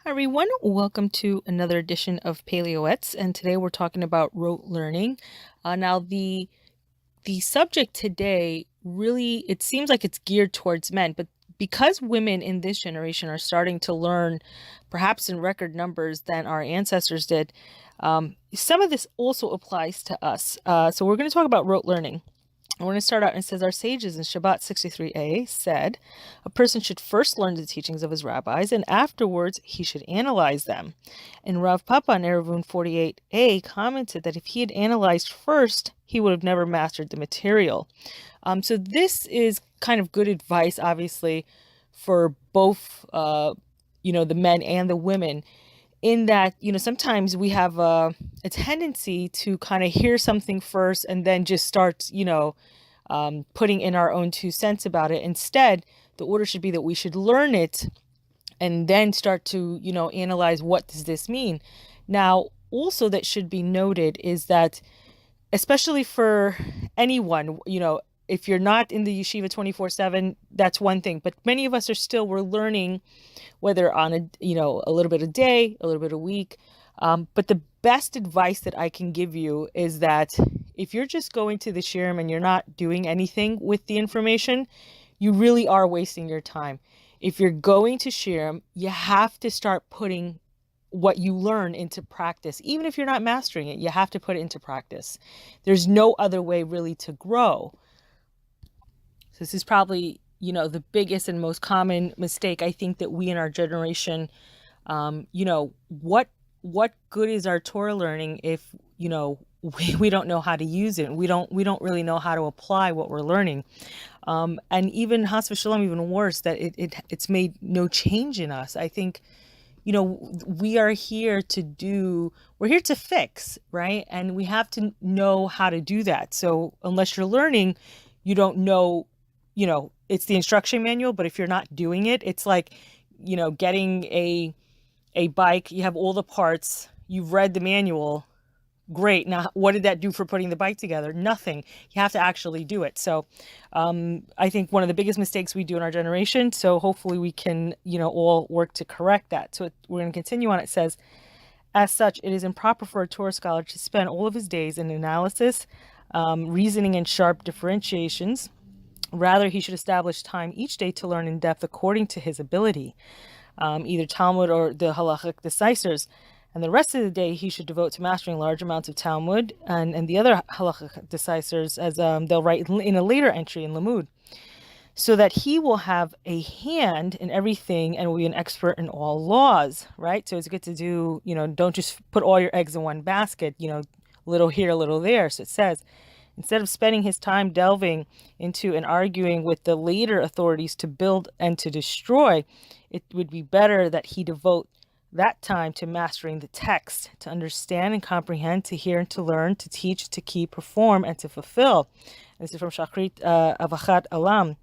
Hi everyone, welcome to another edition of Pele Yoetz, and today we're talking about rote learning. Now the subject today really, it seems like it's geared towards men, but because women in this generation are starting to learn perhaps in record numbers than our ancestors did, some of this also applies to us. So we're going to talk about rote learning. I want to start out, and it says, our sages in Shabbat 63a said, a person should first learn the teachings of his rabbis, and afterwards he should analyze them. And Rav Papa in Eruvin 48a commented that if he had analyzed first, he would have never mastered the material. So this is kind of good advice, obviously, for both, the men and the women, in that, sometimes we have a tendency to kind of hear something first and then just start, putting in our own 2 cents about it. Instead, the order should be that we should learn it and then start to, analyze, what does this mean? Now, also that should be noted is that, especially for anyone, if you're not in the yeshiva 24/7, that's one thing. But many of us we're learning, whether on a little bit a day, a little bit a week. But the best advice that I can give you is that if you're just going to the shirim and you're not doing anything with the information, you really are wasting your time. If you're going to shirim, you have to start putting what you learn into practice. Even if you're not mastering it, you have to put it into practice. There's no other way really to grow. So this is probably, the biggest and most common mistake I think that we in our generation, what good is our Torah learning if, we don't know how to use it? We don't really know how to apply what we're learning. And even Has v'Shalom, even worse, that it's made no change in us. I think, we're here to fix, right? And we have to know how to do that. So unless you're learning, you don't know, it's the instruction manual, but if you're not doing it, it's like, getting a bike. You have all the parts, you've read the manual, great. Now, what did that do for putting the bike together? Nothing. You have to actually do it. So I think one of the biggest mistakes we do in our generation, so hopefully we can, all work to correct that. So we're going to continue on. It says, as such, it is improper for a Torah scholar to spend all of his days in analysis, reasoning, and sharp differentiations. Rather, he should establish time each day to learn in depth according to his ability, either Talmud or the halachic decisors. And the rest of the day he should devote to mastering large amounts of Talmud and the other halachic decisors, as they'll write in a later entry in Lamud, so that he will have a hand in everything and will be an expert in all laws, right? So it's good to do, don't just put all your eggs in one basket, little here, little there. So it says, instead of spending his time delving into and arguing with the later authorities to build and to destroy, it would be better that he devote that time to mastering the text, to understand and comprehend, to hear and to learn, to teach, to keep, perform, and to fulfill. This is from Shachrit Avachat Alam.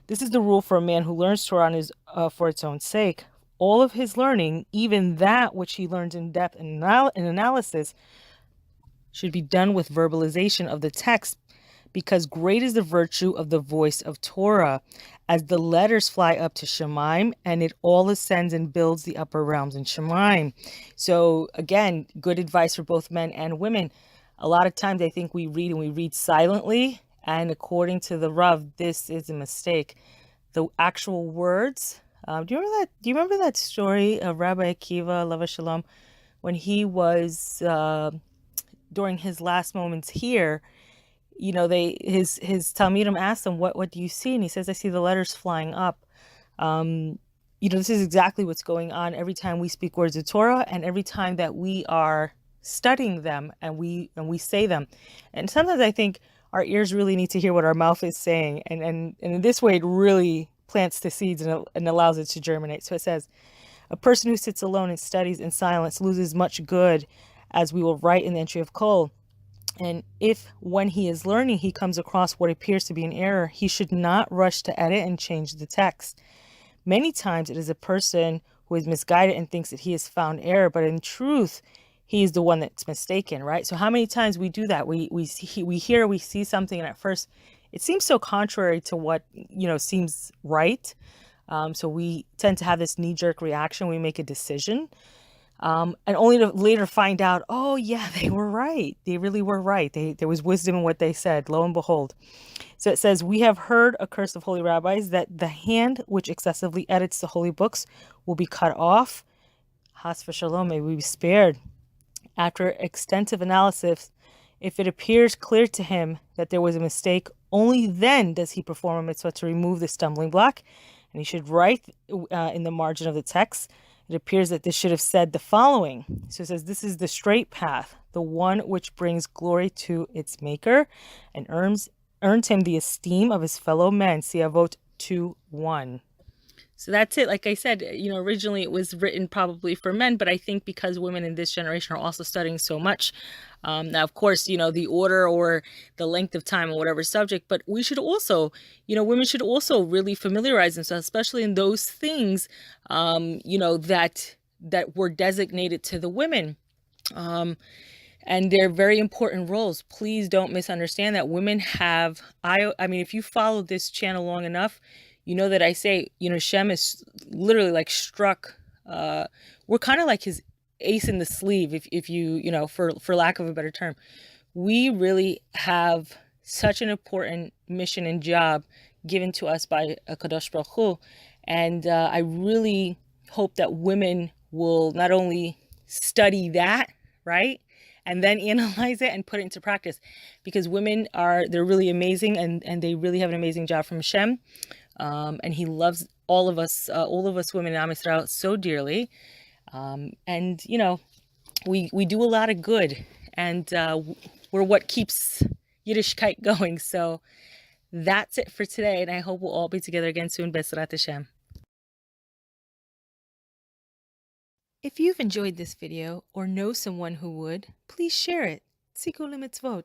This is the rule for a man who learns Torah for its own sake. All of his learning, even that which he learns in depth and analysis, should be done with verbalization of the text, because great is the virtue of the voice of Torah, as the letters fly up to Shemaim, and it all ascends and builds the upper realms in Shemaim. So again, good advice for both men and women. A lot of times I think we read silently, and according to the Rav, this is a mistake. The actual words, do you remember that story of Rabbi Akiva, Alav Shalom, when he was during his last moments here, his Talmidim asked him, what do you see? And he says, I see the letters flying up. This is exactly what's going on every time we speak words of Torah and every time that we are studying them and we say them. And sometimes I think our ears really need to hear what our mouth is saying. And in this way, it really plants the seeds and allows it to germinate. So it says, a person who sits alone and studies in silence loses much good, as we will write in the entry of Kol. And if, when he is learning, he comes across what appears to be an error, he should not rush to edit and change the text. Many times it is a person who is misguided and thinks that he has found error, but in truth, he is the one that's mistaken, right? So how many times we do that? We see something, and at first it seems so contrary to what, seems right. So we tend to have this knee-jerk reaction. We make a decision, and only to later find out, oh yeah, they were right. They really were right. There was wisdom in what they said. Lo and behold. So it says, we have heard a curse of holy rabbis that the hand which excessively edits the holy books will be cut off. Has v'shalom, may we be spared. After extensive analysis, if it appears clear to him that there was a mistake, only then does he perform a mitzvah to remove the stumbling block. And he should write in the margin of the text, it appears that this should have said the following. So it says, this is the straight path, the one which brings glory to its maker and earns him the esteem of his fellow men. See, I vote 2-1. So that's it. Like I said, originally it was written probably for men, but I think because women in this generation are also studying so much, now, of course, the order or the length of time or whatever subject, but we should also, women should also really familiarize themselves, especially in those things, that were designated to the women. And they're very important roles. Please don't misunderstand that women have, I mean, if you follow this channel long enough, you know that I say, Shem is literally like struck. We're kind of like his ace in the sleeve, if you, for lack of a better term. We really have such an important mission and job given to us by Kadosh Baruch Hu. And I really hope that women will not only study that, right? And then analyze it and put it into practice, because women they're really amazing, and they really have an amazing job from Hashem. And he loves all of us women in Am Yisrael so dearly. And we do a lot of good, and we're what keeps Yiddishkeit going. So that's it for today, and I hope we'll all be together again soon. Bezrat HaShem. If you've enjoyed this video or know someone who would, please share it. Tziko limitzvot.